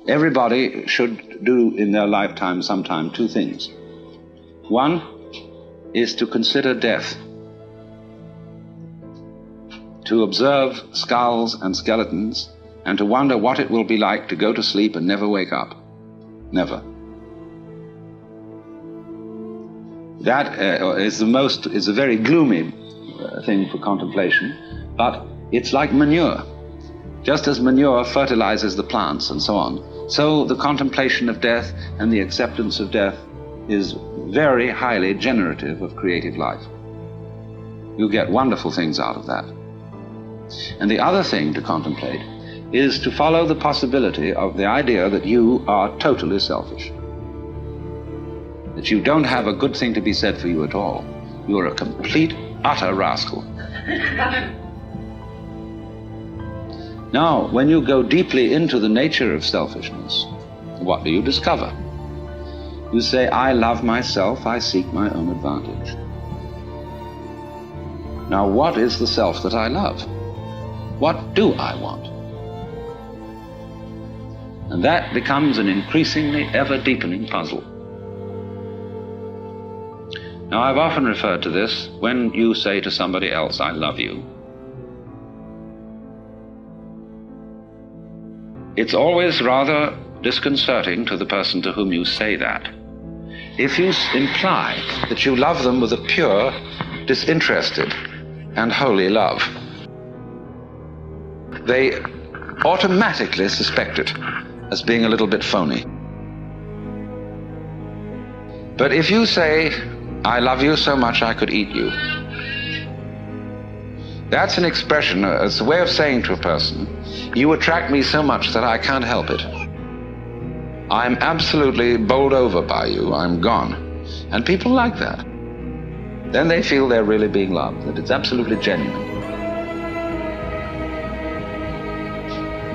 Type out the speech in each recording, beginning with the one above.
Everybody should do in their lifetime sometime two things. One is to consider death, to observe skulls and skeletons, and to wonder what it will be like to go to sleep and never wake up. Never. That is a very gloomy thing for contemplation, but it's like manure. Just as manure fertilizes the plants and so on, so the contemplation of death and the acceptance of death is very highly generative of creative life. You get wonderful things out of that. And the other thing to contemplate is to follow the possibility of the idea that you are totally selfish, that you don't have a good thing to be said for you at all. You are a complete, utter rascal. Now, when you go deeply into the nature of selfishness, what do you discover? You say, I love myself, I seek my own advantage. Now, what is the self that I love? What do I want? And that becomes an increasingly ever-deepening puzzle. Now, I've often referred to this when you say to somebody else, I love you. It's always rather disconcerting to the person to whom you say that if you imply that you love them with a pure, disinterested, and holy love. They automatically suspect it as being a little bit phony. But if you say, I love you so much I could eat you, that's an expression, it's a way of saying to a person, you attract me so much that I can't help it. I'm absolutely bowled over by you, I'm gone. And people like that. Then they feel they're really being loved, that it's absolutely genuine.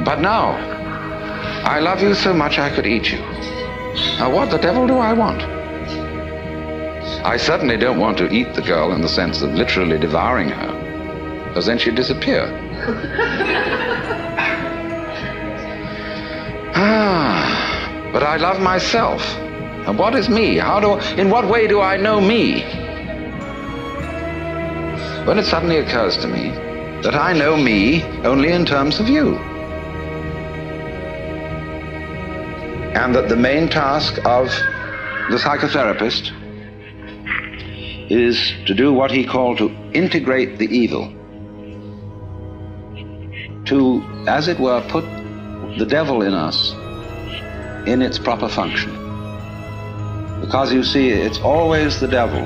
But now, I love you so much I could eat you. Now what the devil do I want? I certainly don't want to eat the girl in the sense of literally devouring her, because then she'd disappear. But I love myself. And what is me? In what way do I know me? When it suddenly occurs to me that I know me only in terms of you. And that the main task of the psychotherapist is to do what he called to integrate the evil. To, as it were, put the devil in us in its proper function. Because you see, it's always the devil,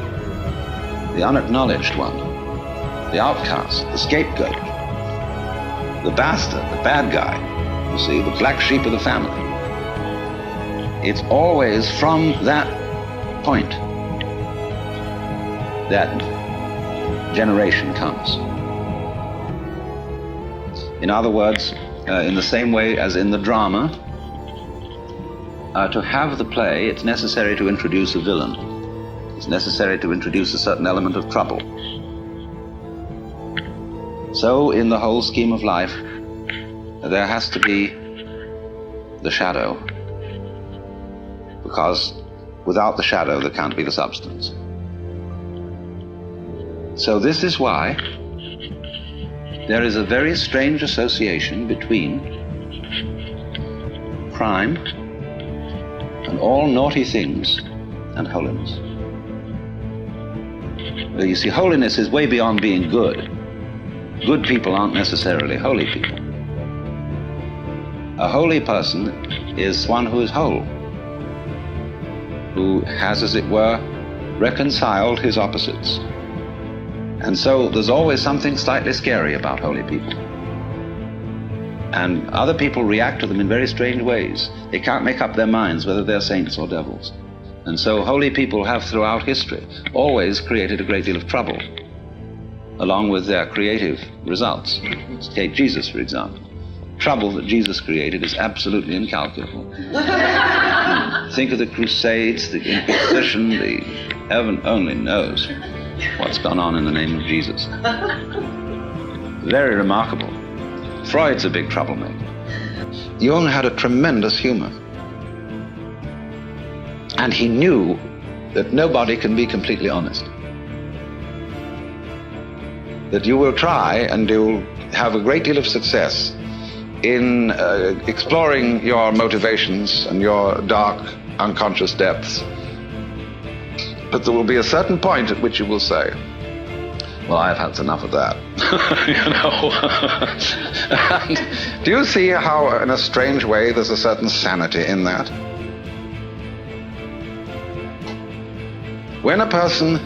the unacknowledged one, the outcast, the scapegoat, the bastard, the bad guy, you see, the black sheep of the family. It's always from that point that generation comes. In other words, in the same way as in the drama, to have the play, it's necessary to introduce a villain. It's necessary to introduce a certain element of trouble. So, in the whole scheme of life, there has to be the shadow, because without the shadow there can't be the substance. So this is why there is a very strange association between crime and all naughty things and holiness. You see, holiness is way beyond being good. Good people aren't necessarily holy people. A holy person is one who is whole, who has, as it were, reconciled his opposites. And so there's always something slightly scary about holy people. And other people react to them in very strange ways. They can't make up their minds whether they're saints or devils. And so holy people have throughout history always created a great deal of trouble, along with their creative results. Take Jesus, for example. Trouble that Jesus created is absolutely incalculable. Think of the Crusades, the Inquisition, the heaven only knows what's gone on in the name of Jesus. Very remarkable. Freud's a big troublemaker. Jung had a tremendous humor. And he knew that nobody can be completely honest. That you will try and you'll have a great deal of success in exploring your motivations and your dark, unconscious depths. But there will be a certain point at which you will say, well, I've had enough of that. You know? And do you see how, in a strange way, there's a certain sanity in that? When a person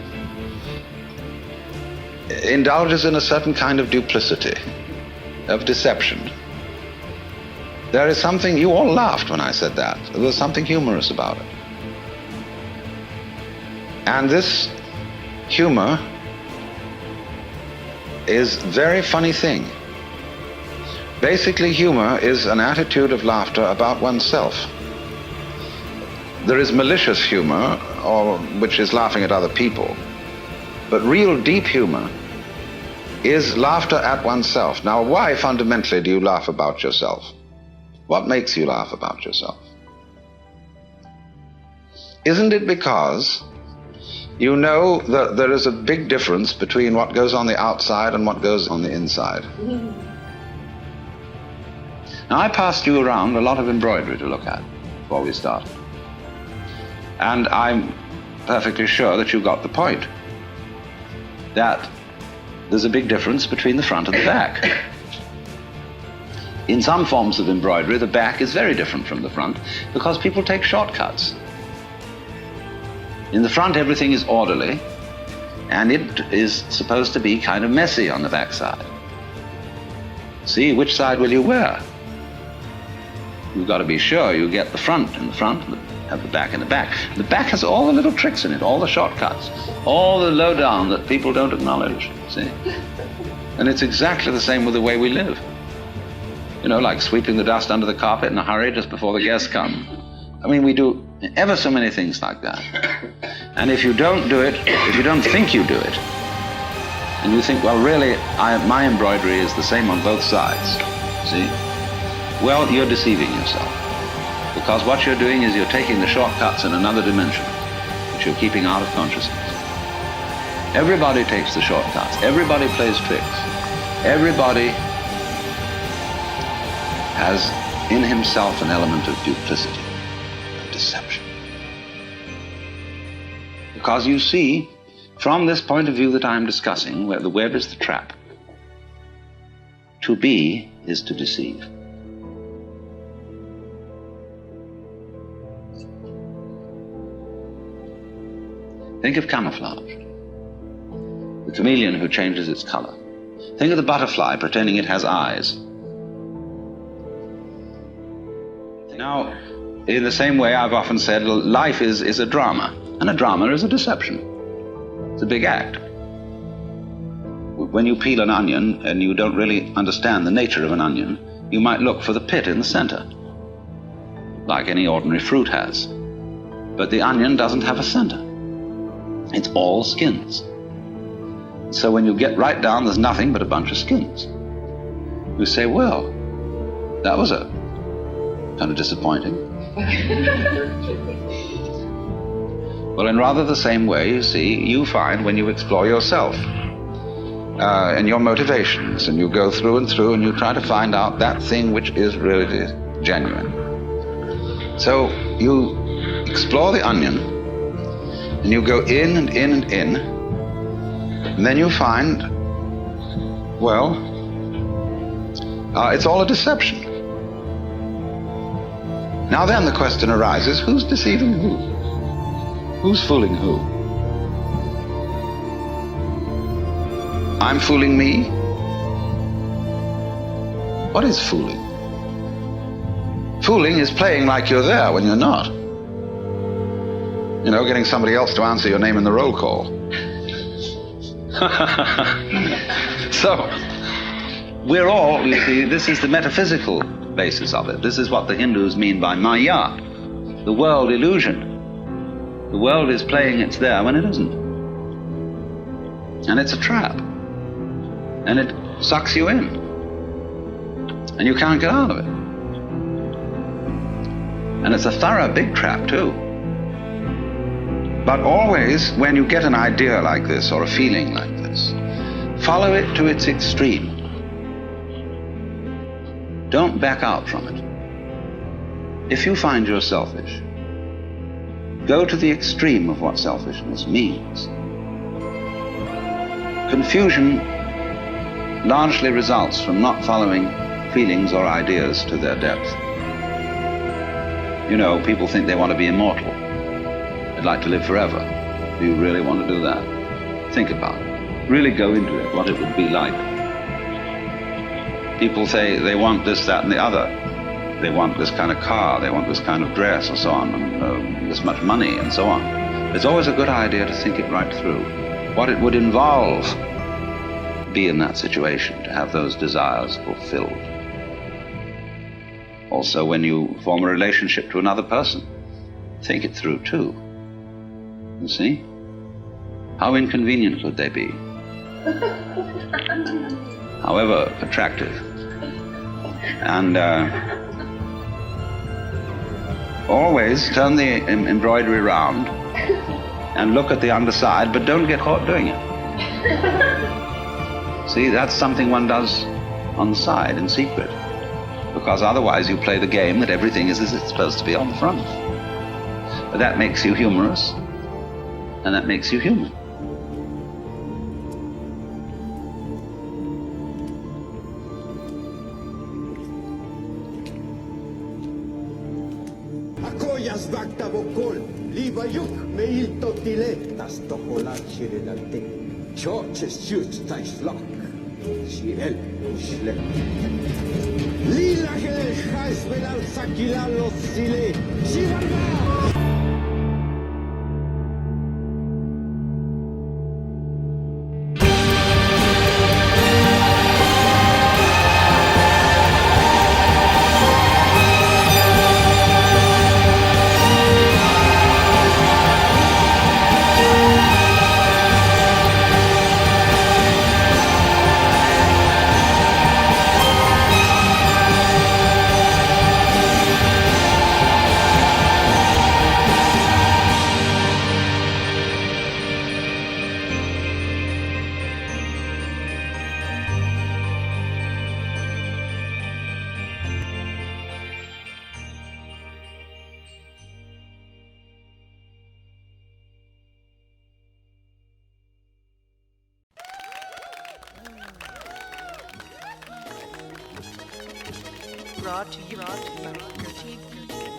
indulges in a certain kind of duplicity, of deception, there is something, you all laughed when I said that. There was something humorous about it. And this humor is a very funny thing. Basically, humor is an attitude of laughter about oneself. There is malicious humor, which is laughing at other people. But real deep humor is laughter at oneself. Now, why fundamentally do you laugh about yourself? What makes you laugh about yourself? Isn't it because you know that there is a big difference between what goes on the outside and what goes on the inside? Now, I passed you around a lot of embroidery to look at before we started. And I'm perfectly sure that you got the point. That there's a big difference between the front and the back. In some forms of embroidery, the back is very different from the front because people take shortcuts. In the front, everything is orderly, and it is supposed to be kind of messy on the back side. See, which side will you wear? You've got to be sure you get the front in the front and have the back in the back. The back has all the little tricks in it, all the shortcuts, all the lowdown that people don't acknowledge, see? And it's exactly the same with the way we live. You know, like sweeping the dust under the carpet in a hurry just before the guests come. I mean, we do ever so many things like that. And if you don't do it, if you don't think you do it, and you think, well, really, my embroidery is the same on both sides, see? Well, you're deceiving yourself. Because what you're doing is you're taking the shortcuts in another dimension, which you're keeping out of consciousness. Everybody takes the shortcuts. Everybody plays tricks. Everybody has in himself an element of duplicity, of deception. Because you see, from this point of view that I'm discussing, where the web is the trap, to be is to deceive. Think of camouflage, the chameleon who changes its color. Think of the butterfly pretending it has eyes. Now, in the same way, I've often said life is a drama, and a drama is a deception. It's a big act. When you peel an onion and you don't really understand the nature of an onion, you might look for the pit in the center, like any ordinary fruit has. But the onion doesn't have a center. It's all skins. So when you get right down, there's nothing but a bunch of skins. You say, well, that was a kind of disappointing. Well, in rather the same way, you see, you find when you explore yourself and your motivations, and you go through and through and you try to find out that thing which is really genuine. So you explore the onion, and you go in and in and in, and then you find, well, it's all a deception. Now then the question arises, who's deceiving who? Who's fooling who? I'm fooling me? What is fooling? Fooling is playing like you're there when you're not. You know, getting somebody else to answer your name in the roll call. So, we're all, you see, this is the metaphysical basis of it. This is what the Hindus mean by Maya, the world illusion. The world is playing it's there when it isn't. And it's a trap. And it sucks you in. And you can't get out of it. And it's a thorough big trap too. But always, when you get an idea like this or a feeling like this, follow it to its extreme. Don't back out from it. If you find you're selfish, go to the extreme of what selfishness means. Confusion largely results from not following feelings or ideas to their depth. You know, people think they want to be immortal. They'd like to live forever. Do you really want to do that? Think about it. Really go into it, what it would be like. People say they want this, that, and the other. They want this kind of car, they want this kind of dress, and so on, and this much money, and so on. It's always a good idea to think it right through. What it would involve, be in that situation, to have those desires fulfilled. Also, when you form a relationship to another person, think it through too. You see? How inconvenient could they be? However attractive. And always turn the embroidery round and look at the underside, but don't get caught doing it. See, that's something one does on the side in secret, because otherwise you play the game that everything is as it's supposed to be on the front. But that makes you humorous, and that makes you human. Akoyas vakta vokol, liva juk me ilto tile, tas tohola chirelante. Churches shoots tais flock, chirel, shle. Lila gel jais velal sakilalo sile, chiralba. Brought to you by your TV.